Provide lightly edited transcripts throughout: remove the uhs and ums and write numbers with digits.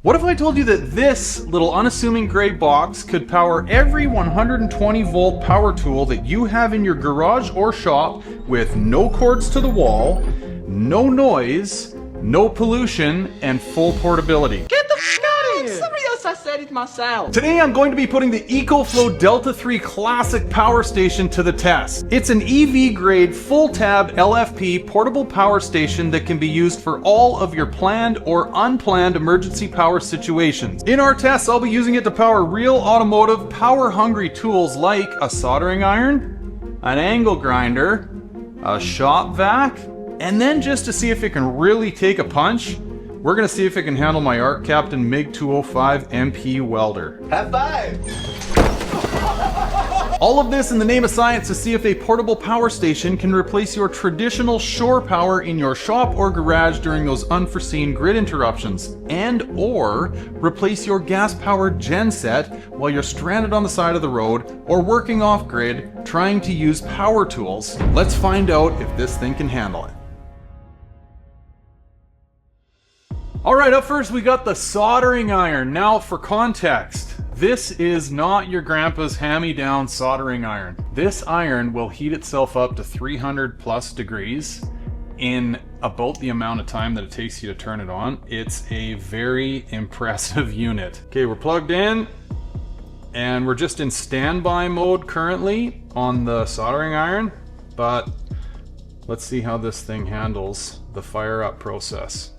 What if I told you that this little unassuming gray box could power every 120 volt power tool that you have in your garage or shop with no cords to the wall, no noise, no pollution, and full portability? Get the f*** out of here! Somebody else, I said it myself. Today I'm going to be putting the EcoFlow DELTA 3 Classic Power Station to the test. It's an EV grade full tab LFP portable power station that can be used for all of your planned or unplanned emergency power situations. In our tests, I'll be using it to power real automotive power hungry tools like a soldering iron, an angle grinder, a shop vac, and then just to see if it can really take a punch, we're gonna see if it can handle my Arc Captain MiG 205 MP welder. High five! All of this in the name of science to see if a portable power station can replace your traditional shore power in your shop or garage during those unforeseen grid interruptions, and or replace your gas-powered genset while you're stranded on the side of the road or working off-grid trying to use power tools. Let's find out if this thing can handle it. Alright, up first we got the soldering iron. Now for context, this is not your grandpa's hand-me-down soldering iron. This iron will heat itself up to 300 plus degrees in about the amount of time that it takes you to turn it on. It's a very impressive unit. Okay, we're plugged in and we're just in standby mode currently on the soldering iron, but let's see how this thing handles the fire up process.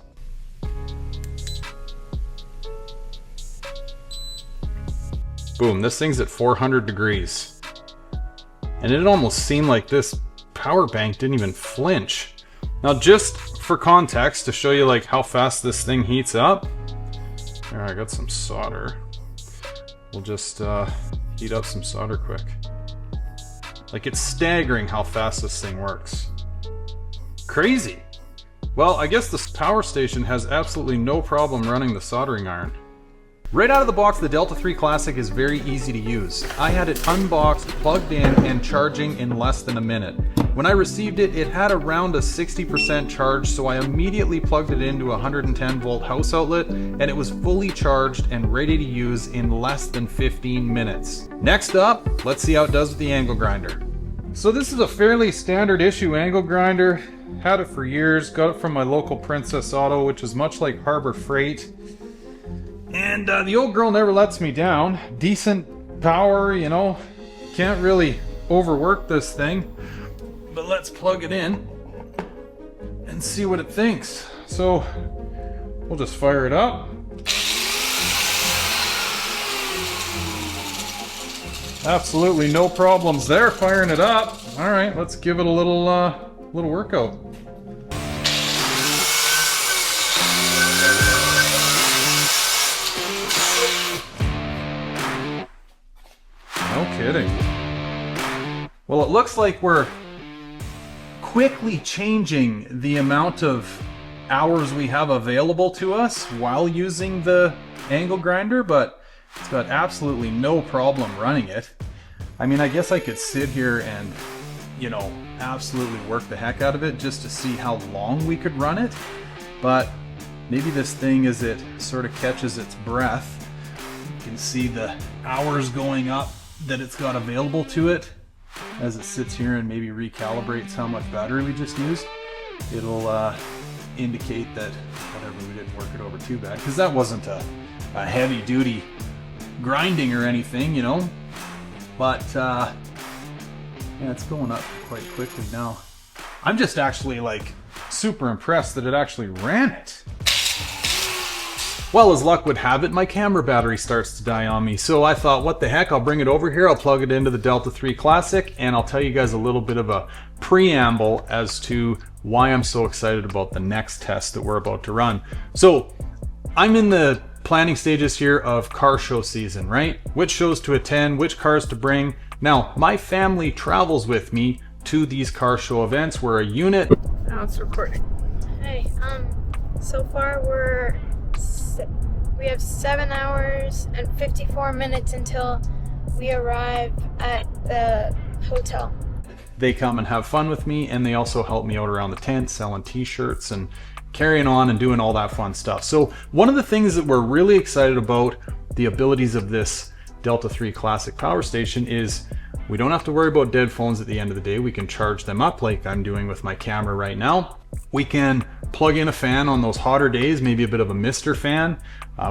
Boom, this thing's at 400 degrees. And it almost seemed like this power bank didn't even flinch. Now just for context, to show you like how fast this thing heats up. There, I got some solder. We'll just heat up some solder quick. Like, it's staggering how fast this thing works. Crazy. Well, I guess this power station has absolutely no problem running the soldering iron. Right out of the box, the Delta 3 Classic is very easy to use. I had it unboxed, plugged in, and charging in less than a minute. When I received it, it had around a 60% charge, so I immediately plugged it into a 110 volt house outlet, and it was fully charged and ready to use in less than 15 minutes. Next up, let's see how it does with the angle grinder. So this is a fairly standard issue angle grinder. Had it for years, got it from my local Princess Auto, which is much like Harbor Freight. And the old girl never lets me down. Decent power, you know, can't really overwork this thing. But let's plug it in and see what it thinks. So we'll just fire it up. Absolutely no problems there firing it up. All right, let's give it a little workout. No kidding. Well, it looks like we're quickly changing the amount of hours we have available to us while using the angle grinder, but it's got absolutely no problem running it. I mean, I guess I could sit here and, you know, absolutely work the heck out of it just to see how long we could run it, but maybe this thing, as it sort of catches its breath, you can see the hours going up that it's got available to it as it sits here and maybe recalibrates how much battery we just used. It'll indicate that whatever, we didn't work it over too bad, because that wasn't a heavy duty grinding or anything, you know. But yeah, it's going up quite quickly now. I'm just actually like super impressed that it actually ran it. Well, as luck would have it, my camera battery starts to die on me, so I thought, what the heck, I'll bring it over here, I'll plug it into the Delta 3 Classic, and I'll tell you guys a little bit of a preamble as to why I'm so excited about the next test that we're about to run. So, I'm in the planning stages here of car show season, right? Which shows to attend, which cars to bring. Now, my family travels with me to these car show events. We're a unit. Now it's recording. Hey, so far we have 7 hours and 54 minutes until we arrive at the hotel. They come and have fun with me, and they also help me out around the tent selling t-shirts and carrying on and doing all that fun stuff. So one of the things that we're really excited about the abilities of this Delta 3 Classic power station is we don't have to worry about dead phones at the end of the day. We can charge them up like I'm doing with my camera right now. We can plug in a fan on those hotter days, maybe a bit of a mister fan.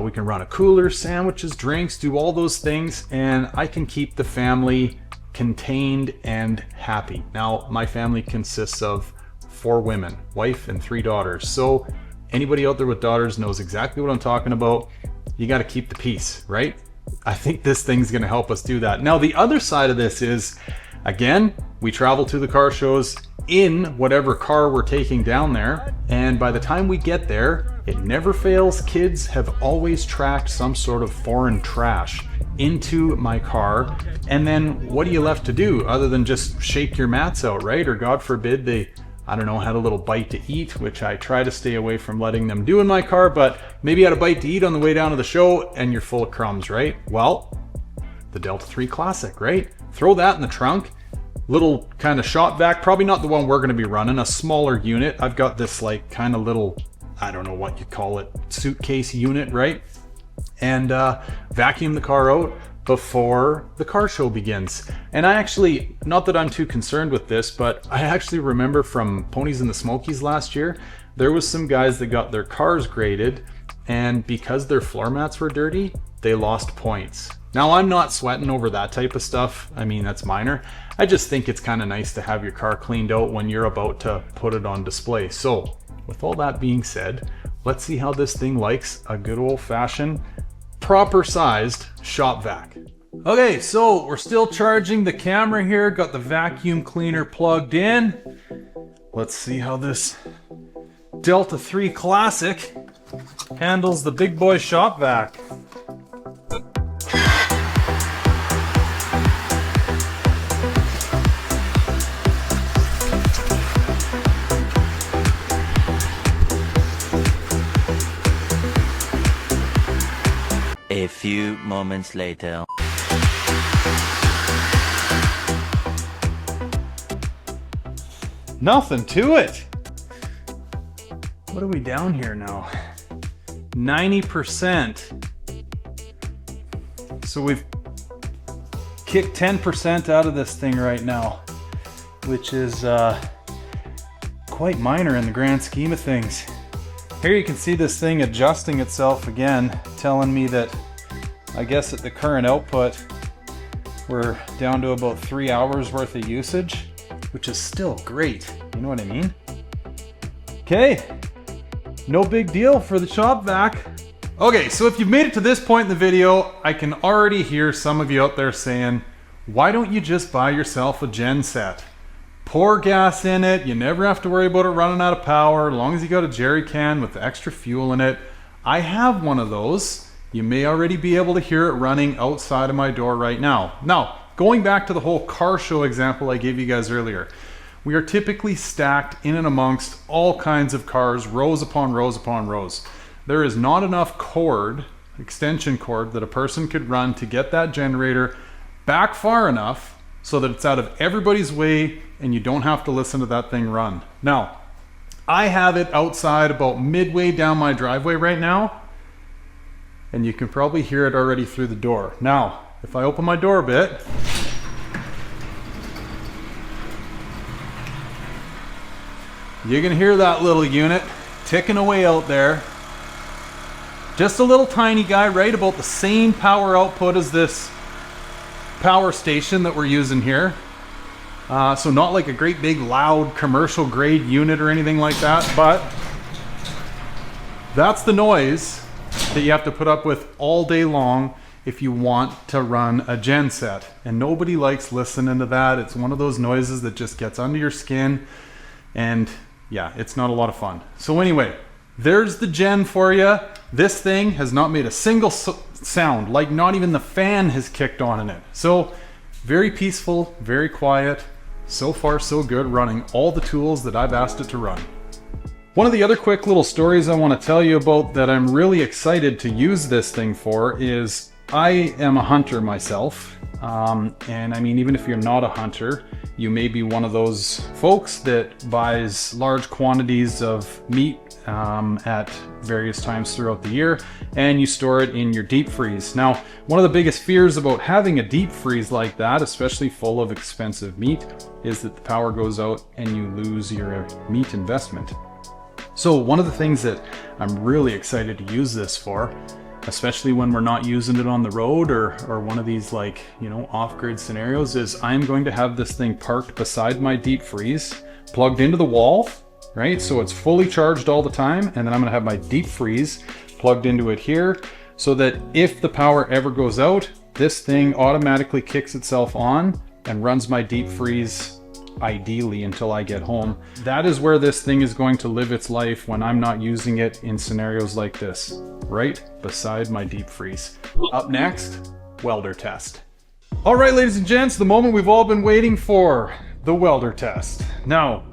We can run a cooler, sandwiches, drinks, do all those things, and I can keep the family contained and happy. Now, my family consists of 4 women, wife and 3 daughters. So anybody out there with daughters knows exactly what I'm talking about. You got to keep the peace, right? I think this thing's going to help us do that. Now, the other side of this is, again, we travel to the car shows in whatever car we're taking down there. And by the time we get there, it never fails. Kids have always tracked some sort of foreign trash into my car. And then what are you left to do other than just shake your mats out, right? Or God forbid they, I don't know, had a little bite to eat, which I try to stay away from letting them do in my car, but maybe you had a bite to eat on the way down to the show and you're full of crumbs, right? Well, the Delta 3 Classic, right? Throw that in the trunk. Little kind of shop vac, probably not the one we're going to be running, a smaller unit. I've got this like kind of little, I don't know what you call it, suitcase unit, right? And vacuum the car out before the car show begins. And I actually, not that I'm too concerned with this, but I actually remember from Ponies in the Smokies last year, there was some guys that got their cars graded, and because their floor mats were dirty, they lost points. Now, I'm not sweating over that type of stuff. I mean, that's minor. I just think it's kind of nice to have your car cleaned out when you're about to put it on display. So with all that being said, let's see how this thing likes a good old-fashioned, proper-sized shop vac. Okay, so we're still charging the camera here. Got the vacuum cleaner plugged in. Let's see how this Delta 3 Classic handles the big boy shop vac. A few moments later. Nothing to it. What are we down here now? 90%. So we've kicked 10% out of this thing right now, which is quite minor in the grand scheme of things. Here you can see this thing adjusting itself again, telling me that I guess at the current output we're down to about 3 hours worth of usage, which is still great. You know what I mean? Okay, no big deal for the shop vac. Okay, so if you've made it to this point in the video, I can already hear some of you out there saying, why don't you just buy yourself a gen set? Pour gas in it, you never have to worry about it running out of power, as long as you got a jerry can with extra fuel in it. I have one of those. You may already be able to hear it running outside of my door right now. Now, going back to the whole car show example I gave you guys earlier, we are typically stacked in and amongst all kinds of cars, rows upon rows upon rows. There is not enough cord, extension cord, that a person could run to get that generator back far enough so that it's out of everybody's way and you don't have to listen to that thing run. Now, I have it outside about midway down my driveway right now, and you can probably hear it already through the door. Now, if I open my door a bit, you can hear that little unit ticking away out there. Just a little tiny guy, right? About the same power output as this power station that we're using here. So not like a great big loud commercial grade unit or anything like that, but that's the noise that you have to put up with all day long if you want to run a gen set. And nobody likes listening to that. It's one of those noises that just gets under your skin, and yeah, it's not a lot of fun. So anyway, there's the gen for you. This thing has not made a single sound, like not even the fan has kicked on in it. So very peaceful, very quiet. So far so good, running all the tools that I've asked it to run. One of the other quick little stories I want to tell you about that I'm really excited to use this thing for is I am a hunter myself. And I mean, even if you're not a hunter, you may be one of those folks that buys large quantities of meat at various times throughout the year, and you store it in your deep freeze. Now, one of the biggest fears about having a deep freeze like that, especially full of expensive meat, is that the power goes out and you lose your meat investment. So one of the things that I'm really excited to use this for, especially when we're not using it on the road or one of these, like, you know, off-grid scenarios, is I'm going to have this thing parked beside my deep freeze, plugged into the wall, right? So it's fully charged all the time. And then I'm gonna have my deep freeze plugged into it here, so that if the power ever goes out, this thing automatically kicks itself on and runs my deep freeze ideally until I get home. That is where this thing is going to live its life when I'm not using it in scenarios like this, right beside my deep freeze. Up next, welder test. All right, ladies and gents, the moment we've all been waiting for, the welder test. Now,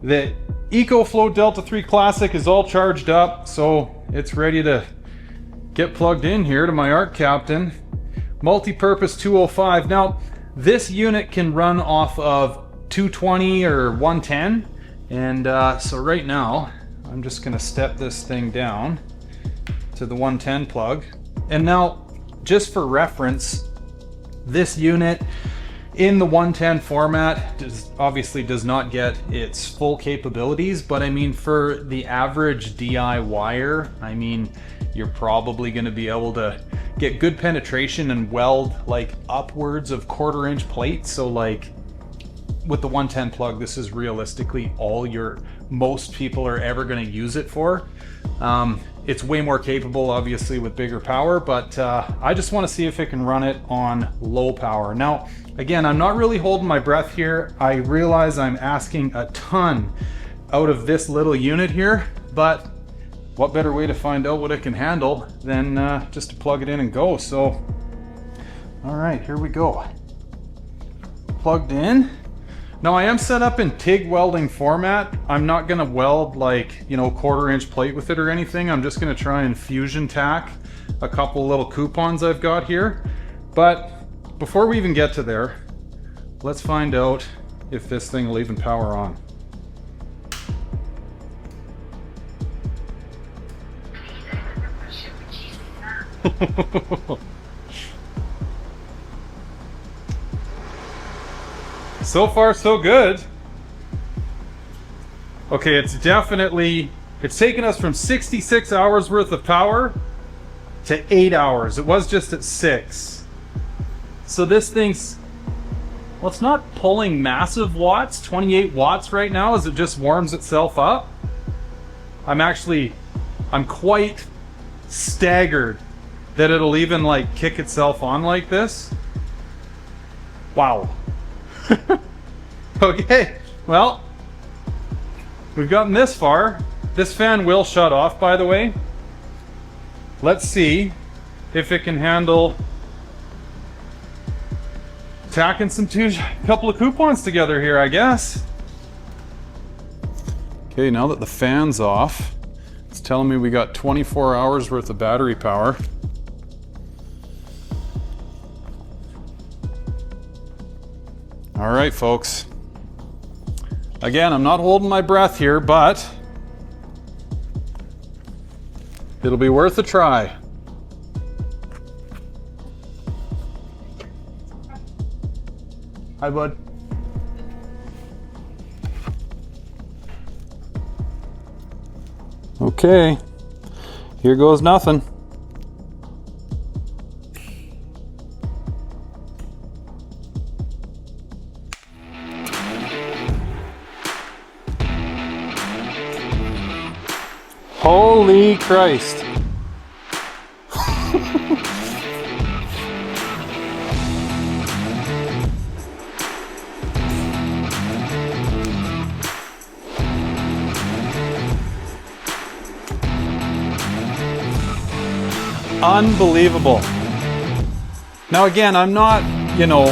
the EcoFlow DELTA 3 Classic is all charged up, so it's ready to get plugged in here to my ARC Captain. Multi-purpose 205. Now, this unit can run off of 220 or 110, and so right now I'm just gonna step this thing down to the 110 plug. And now, just for reference, this unit in the 110 format obviously does not get its full capabilities, but I mean, for the average DIYer, I mean, you're probably going to be able to get good penetration and weld like upwards of 1/4 inch plates. So like with the 110 plug, this is realistically all most people are ever going to use it for. It's way more capable, obviously, with bigger power, but I just want to see if it can run it on low power. Now, again, I'm not really holding my breath here. I realize I'm asking a ton out of this little unit here, but what better way to find out what it can handle than just to plug it in and go. So, all right, here we go. Plugged in. Now, I am set up in TIG welding format. I'm not gonna weld like, you know, 1/4 inch plate with it or anything. I'm just gonna try and fusion tack a couple little coupons I've got here. But before we even get to there, let's find out if this thing will even power on. So far, so good. Okay, it's taken us from 66 hours worth of power to 8 hours. It was just at 6. So this thing's, well, it's not pulling massive watts, 28 watts right now as it just warms itself up. I'm quite staggered that it'll even like kick itself on like this. Wow. Okay, well, we've gotten this far. This fan will shut off, by the way. Let's see if it can handle tacking a couple of coupons together here, I guess. Okay, now that the fan's off, it's telling me we got 24 hours worth of battery power. All right, folks. Again, I'm not holding my breath here, but it'll be worth a try. Hi, bud. Okay, here goes nothing. Holy Christ. Unbelievable. Now again, I'm not, you know,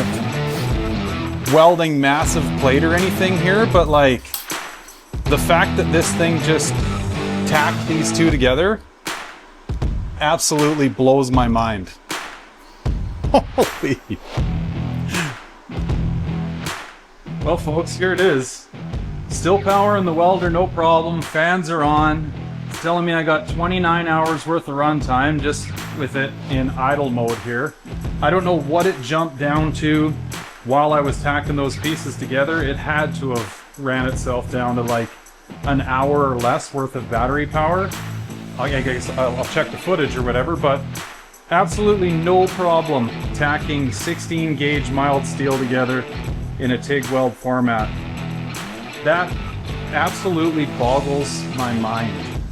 welding massive plate or anything here, but like the fact that this thing just tacked these two together absolutely blows my mind. Holy. Well, folks, here it is. Still power in the welder, no problem. Fans are on. It's telling me I got 29 hours worth of runtime just with it in idle mode here. I don't know what it jumped down to while I was tacking those pieces together. It had to have ran itself down to like an hour or less worth of battery power. I guess I'll check the footage or whatever, but absolutely no problem tacking 16 gauge mild steel together in a TIG weld format. That absolutely boggles my mind.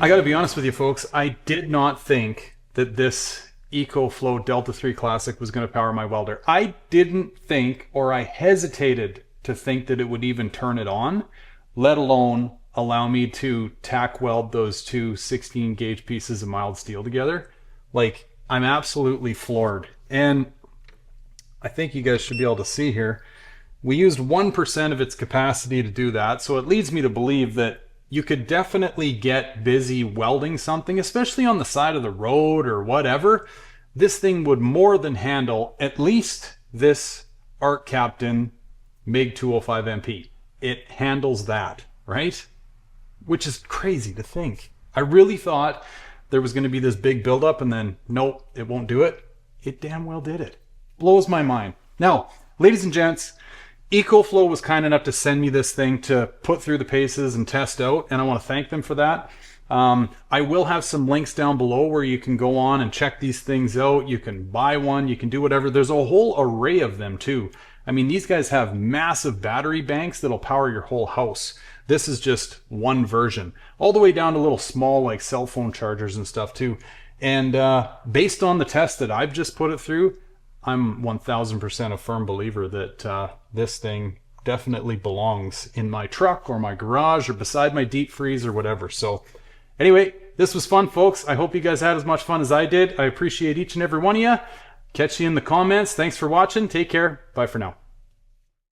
I gotta be honest with you folks, I did not think that this EcoFlow Delta 3 Classic was gonna power my welder. I didn't think, or I hesitated to think that it would even turn it on, let alone allow me to tack weld those two 16 gauge pieces of mild steel together. Like, I'm absolutely floored. And I think you guys should be able to see here, we used 1% of its capacity to do that, so it leads me to believe that you could definitely get busy welding something, especially on the side of the road or whatever. This thing would more than handle at least this Arc Captain MiG 205 MP. It handles that, right? Which is crazy to think. I really thought there was going to be this big buildup and then, nope, it won't do it. It damn well did it. Blows my mind. Now, ladies and gents, EcoFlow was kind enough to send me this thing to put through the paces and test out, and I want to thank them for that. I will have some links down below where you can go on and check these things out. You can buy one, you can do whatever. There's a whole array of them too. I mean, these guys have massive battery banks that'll power your whole house. This is just one version, all the way down to little small like cell phone chargers and stuff too. And based on the test that I've just put it through, I'm 1000% a firm believer that this thing definitely belongs in my truck or my garage or beside my deep freeze or whatever. So anyway, this was fun, folks. I hope you guys had as much fun as I did. I appreciate each and every one of you. Catch you in the comments. Thanks for watching. Take care. Bye for now.